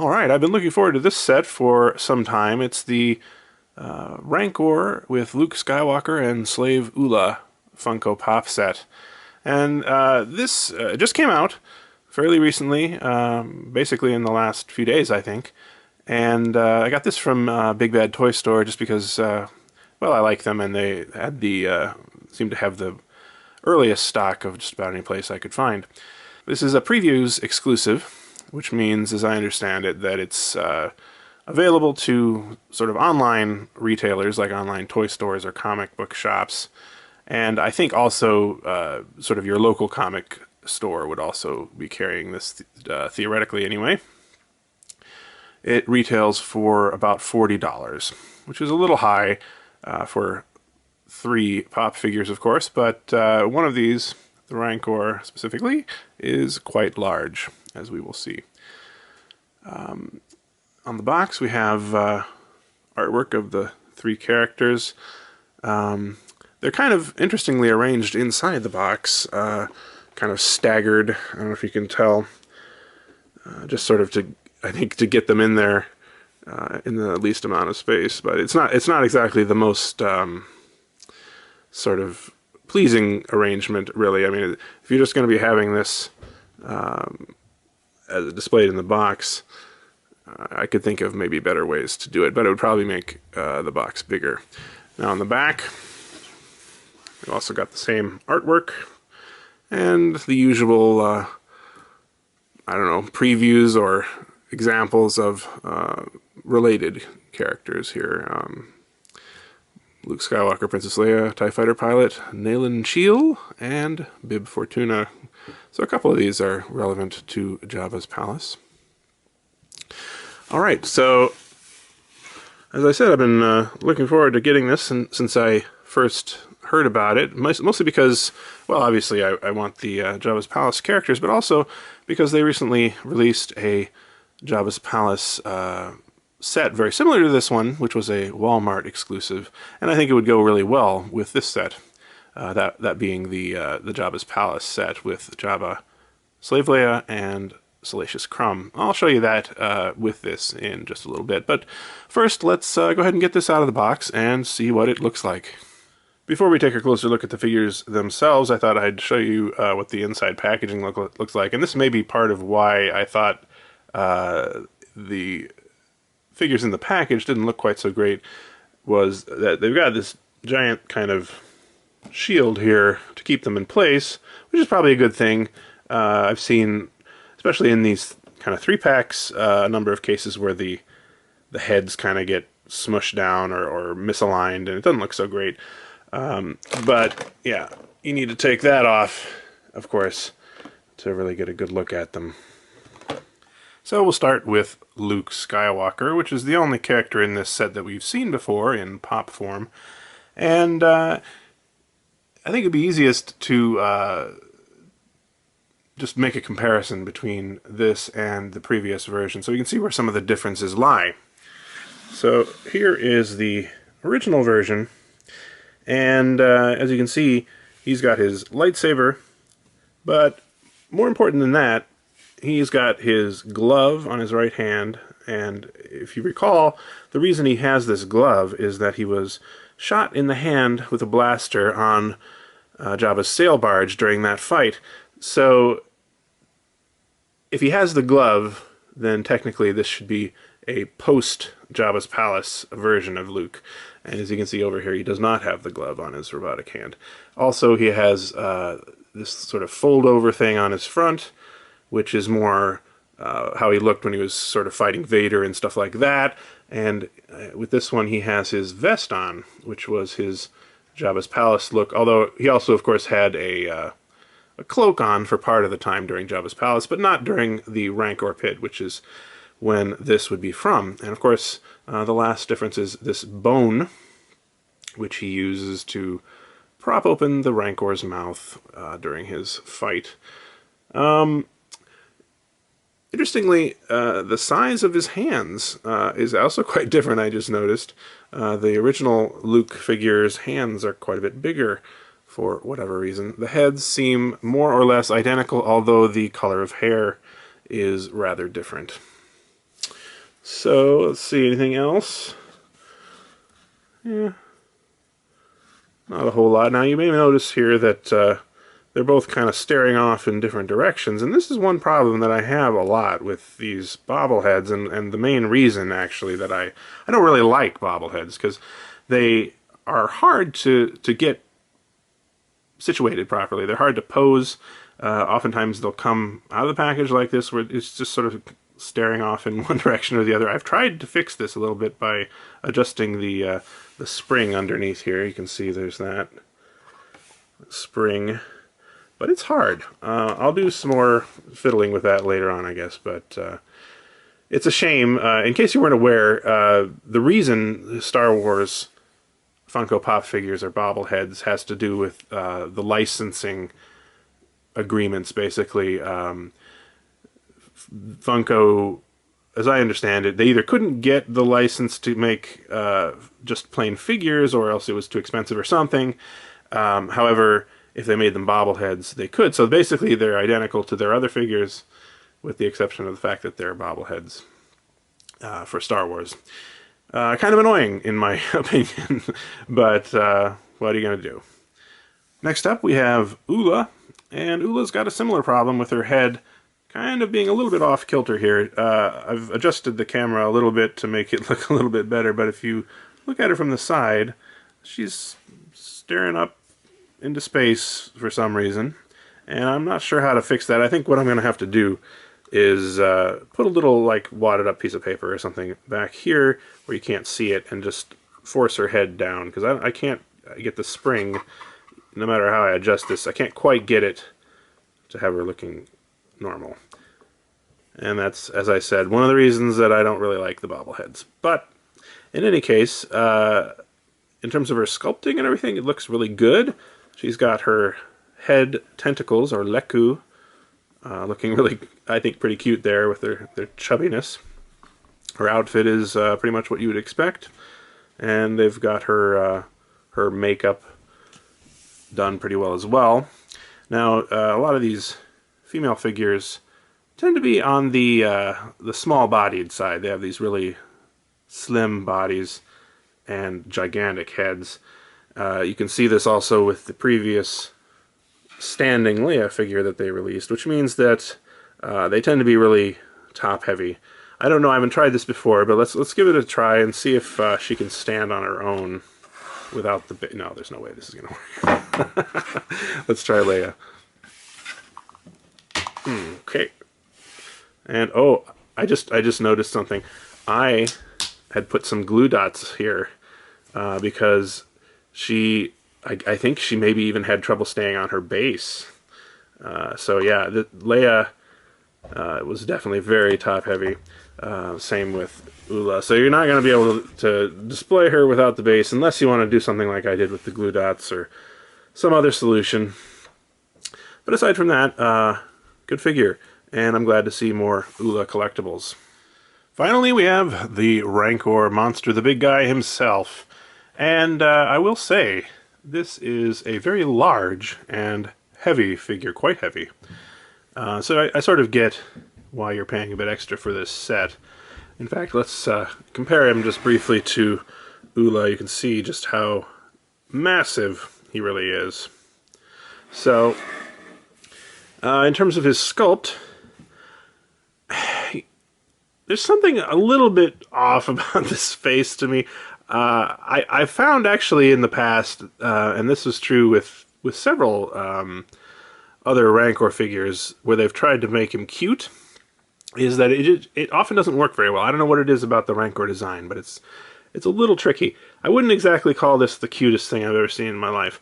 Alright, I've been looking forward to this set for some time. It's the Rancor with Luke Skywalker and Slave Oola Funko Pop set. And this just came out fairly recently, basically in the last few days, I think. And I got this from Big Bad Toy Store just because, well, I like them, and they had seemed to have the earliest stock of just about any place I could find. This is a previews exclusive, which means, as I understand it, that it's available to sort of online retailers like online toy stores or comic book shops. And I think also sort of your local comic store would also be carrying this, theoretically anyway. It retails for about $40, which is a little high for 3 pop figures, of course, but one of these, the Rancor specifically, is quite large, as we will see. On the box we have artwork of the 3 characters. They're kind of interestingly arranged inside the box, kind of staggered. I don't know if you can tell, just sort of I think to get them in there in the least amount of space. But it's not exactly the most sort of pleasing arrangement, really. I mean, if you're just going to be having this as displayed in the box, I could think of maybe better ways to do it, but it would probably make the box bigger. Now on the back, we've also got the same artwork and the usual, I don't know, previews or examples of related characters here. Luke Skywalker, Princess Leia, TIE Fighter pilot, Nayland Cheel, and Bib Fortuna. So a couple of these are relevant to Jabba's palace. Alright, so as I said, I've been looking forward to getting this since I first heard about it, mostly because, well, obviously I want the Jabba's Palace characters, but also because they recently released a Jabba's Palace set very similar to this one, which was a Walmart exclusive, and I think it would go really well with this set, that being the Jabba's Palace set with Jabba, Slave Leia, and Salacious Crumb. I'll show you that with this in just a little bit, but first let's go ahead and get this out of the box and see what it looks like. Before we take a closer look at the figures themselves, I thought I'd show you what the inside packaging looks like, and this may be part of why I thought the figures in the package didn't look quite so great, was that they've got this giant kind of shield here to keep them in place, which is probably a good thing. I've seen, especially in these kind of 3-packs, a number of cases where the heads kind of get smushed down or misaligned, and it doesn't look so great. But yeah, you need to take that off, of course, to really get a good look at them. So we'll start with Luke Skywalker, which is the only character in this set that we've seen before in pop form. And I think it'd be easiest to just make a comparison between this and the previous version, so you can see where some of the differences lie. So here is the original version, and as you can see, he's got his lightsaber, but more important than that, he's got his glove on his right hand, and if you recall, the reason he has this glove is that he was shot in the hand with a blaster on Jabba's sail barge during that fight. So if he has the glove, then technically this should be a post-Jabba's Palace version of Luke. And as you can see over here, he does not have the glove on his robotic hand. Also, he has this sort of fold-over thing on his front, which is more how he looked when he was sort of fighting Vader and stuff like that. And with this one, he has his vest on, which was his Jabba's Palace look, although he also, of course, had a cloak on for part of the time during Jabba's Palace, but not during the Rancor pit, which is when this would be from. And of course, the last difference is this bone, which he uses to prop open the Rancor's mouth during his fight. Interestingly, the size of his hands is also quite different, I just noticed. The original Luke figure's hands are quite a bit bigger for whatever reason. The heads seem more or less identical, although the color of hair is rather different. So, let's see, anything else? Yeah, not a whole lot. Now, you may notice here that they're both kind of staring off in different directions, and this is one problem that I have a lot with these bobbleheads, and the main reason, actually, that I don't really like bobbleheads, because they are hard to get situated properly. They're hard to pose. Oftentimes they'll come out of the package like this, where it's just sort of staring off in one direction or the other. I've tried to fix this a little bit by adjusting the spring underneath here. You can see there's that spring, but it's hard. I'll do some more fiddling with that later on, I guess, but it's a shame. In case you weren't aware, the reason Star Wars Funko Pop figures are bobbleheads has to do with the licensing agreements, basically. Funko, as I understand it, they either couldn't get the license to make just plain figures, or else it was too expensive or something. However, if they made them bobbleheads, they could. So basically, they're identical to their other figures, with the exception of the fact that they're bobbleheads for Star Wars. Kind of annoying, in my opinion, but what are you going to do? Next up, we have Oola, and Oola's got a similar problem with her head kind of being a little bit off kilter here. I've adjusted the camera a little bit to make it look a little bit better, but if you look at her from the side, she's staring up into space for some reason, and I'm not sure how to fix that. I think what I'm going to have to do is put a little, like, wadded up piece of paper or something back here where you can't see it, and just force her head down, because I can't get the spring, no matter how I adjust this. I can't quite get it to have her looking normal. And that's, as I said, one of the reasons that I don't really like the bobbleheads. But in any case, in terms of her sculpting and everything, it looks really good. She's got her head tentacles, or leku, looking really, I think, pretty cute there with their chubbiness. Her outfit is pretty much what you would expect, and they've got her her makeup done pretty well as well. Now, a lot of these female figures tend to be on the small-bodied side. They have these really slim bodies and gigantic heads. You can see this also with the previous standing Leia figure that they released, which means that they tend to be really top-heavy. I don't know, I haven't tried this before, but let's give it a try and see if she can stand on her own without the... No, there's no way this is going to work. Let's try Leia. Okay. And, oh, I just noticed something. I had put some glue dots here because I think she maybe even had trouble staying on her base. So yeah, Leia was definitely very top-heavy. Same with Oola. So you're not going to be able to display her without the base, unless you want to do something like I did with the glue dots or some other solution. But aside from that, good figure, and I'm glad to see more Oola collectibles. Finally, we have the Rancor Monster, the big guy himself. And I will say, this is a very large and heavy figure, quite heavy. So I sort of get why you're paying a bit extra for this set. In fact, let's compare him just briefly to Oola. You can see just how massive he really is. So, in terms of his sculpt, there's something a little bit off about this face to me. I found actually in the past, and this was true with several other Rancor figures where they've tried to make him cute, is that it often doesn't work very well. I don't know what it is about the Rancor design, but it's a little tricky. I wouldn't exactly call this the cutest thing I've ever seen in my life,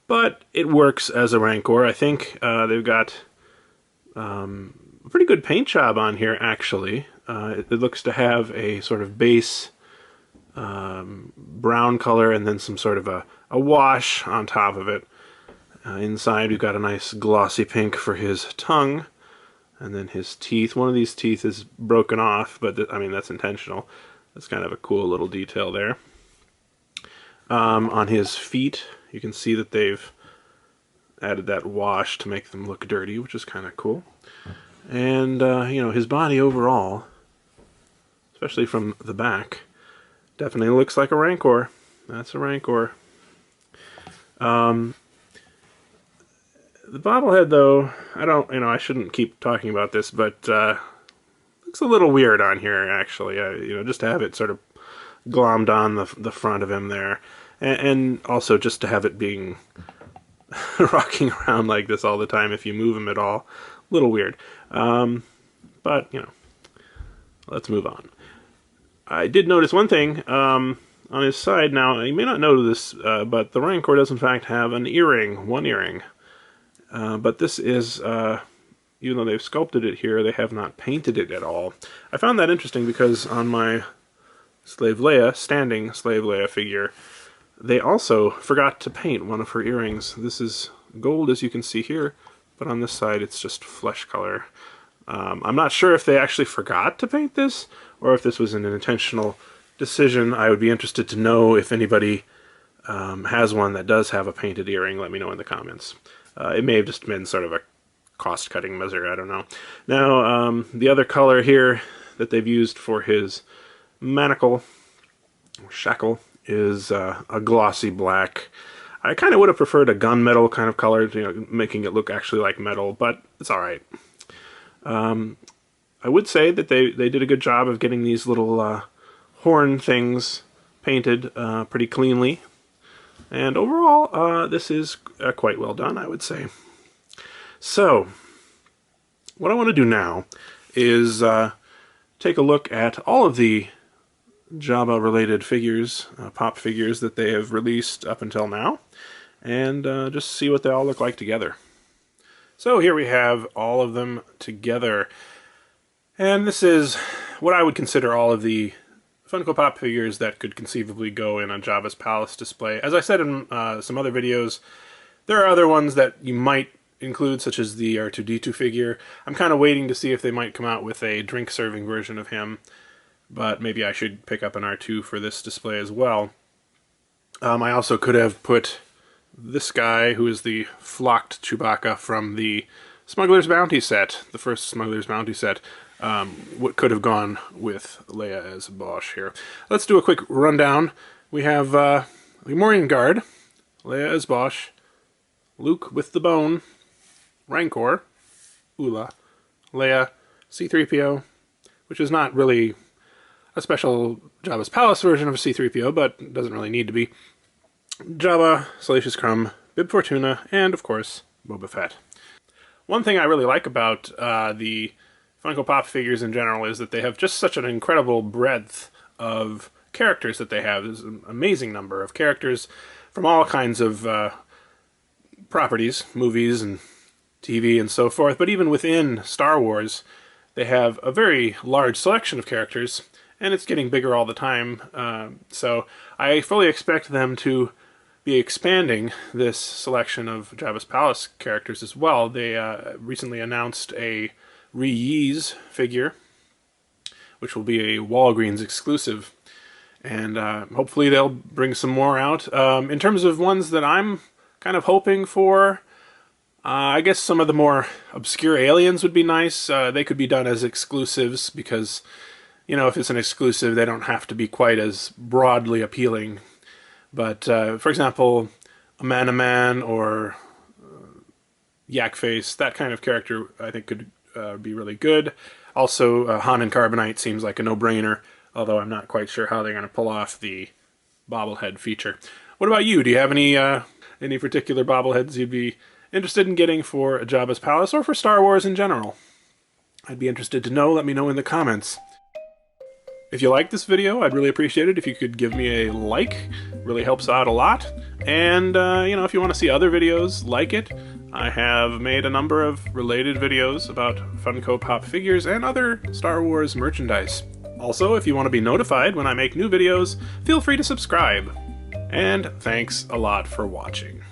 but it works as a Rancor. I think they've got a pretty good paint job on here, actually. It looks to have a sort of base brown color and then some sort of a wash on top of it. Inside we've got a nice glossy pink for his tongue, and then his teeth. One of these teeth is broken off, but I mean, that's intentional. That's kind of a cool little detail there. On his feet, you can see that they've added that wash to make them look dirty, which is kind of cool. And, you know, his body overall is especially from the back. Definitely looks like a Rancor. That's a Rancor. The bobblehead, though, I shouldn't keep talking about this, but looks a little weird on here, actually. Just to have it sort of glommed on the front of him there, and also just to have it being rocking around like this all the time if you move him at all, a little weird. But let's move on. I did notice one thing on his side. Now, you may not know this, but the Rancor does in fact have an earring, one earring. But this is, even though they've sculpted it here, they have not painted it at all. I found that interesting because on my Slave Leia, standing Slave Leia figure, they also forgot to paint one of her earrings. This is gold, as you can see here, but on this side it's just flesh color. I'm not sure if they actually forgot to paint this, or if this was an intentional decision. I would be interested to know if anybody has one that does have a painted earring. Let me know in the comments. It may have just been sort of a cost-cutting measure, I don't know. Now, the other color here that they've used for his manacle, or shackle, is a glossy black. I kind of would have preferred a gunmetal kind of color, making it look actually like metal, but it's alright. I would say that they did a good job of getting these little horn things painted pretty cleanly. And overall, this is quite well done, I would say. So, what I want to do now is take a look at all of the Jabba-related figures, pop figures that they have released up until now, and just see what they all look like together. So here we have all of them together. And this is what I would consider all of the Funko Pop figures that could conceivably go in a Jabba's Palace display. As I said in some other videos, there are other ones that you might include, such as the R2-D2 figure. I'm kind of waiting to see if they might come out with a drink-serving version of him, but maybe I should pick up an R2 for this display as well. I also could have put this guy, who is the flocked Chewbacca from the Smuggler's Bounty set, the first Smuggler's Bounty set. What could have gone with Leia as Bosch here. Let's do a quick rundown. We have the Morning Guard, Leia as Bosch, Luke with the Bone, Rancor, Oola, Leia, C-3PO, which is not really a special Jabba's Palace version of a C-3PO, but doesn't really need to be, Jabba, Salacious Crumb, Bib Fortuna, and of course, Boba Fett. One thing I really like about the Funko Pop figures in general is that they have just such an incredible breadth of characters that they have. There's an amazing number of characters from all kinds of properties, movies and TV and so forth, but even within Star Wars, they have a very large selection of characters, and it's getting bigger all the time, so I fully expect them to be expanding this selection of Jabba's Palace characters as well. They recently announced a Re-Yeez figure, which will be a Walgreens exclusive, and hopefully they'll bring some more out. In terms of ones that I'm kind of hoping for, I guess some of the more obscure aliens would be nice. They could be done as exclusives because, if it's an exclusive, they don't have to be quite as broadly appealing. But, for example, a Man or Yak Face, that kind of character I think could be really good. Also, Han and Carbonite seems like a no-brainer, although I'm not quite sure how they're going to pull off the bobblehead feature. What about you? Do you have any particular bobbleheads you'd be interested in getting for Jabba's Palace or for Star Wars in general? I'd be interested to know. Let me know in the comments. If you like this video, I'd really appreciate it if you could give me a like. It really helps out a lot. And, if you want to see other videos like it, I have made a number of related videos about Funko Pop figures and other Star Wars merchandise. Also, if you want to be notified when I make new videos, feel free to subscribe. And thanks a lot for watching.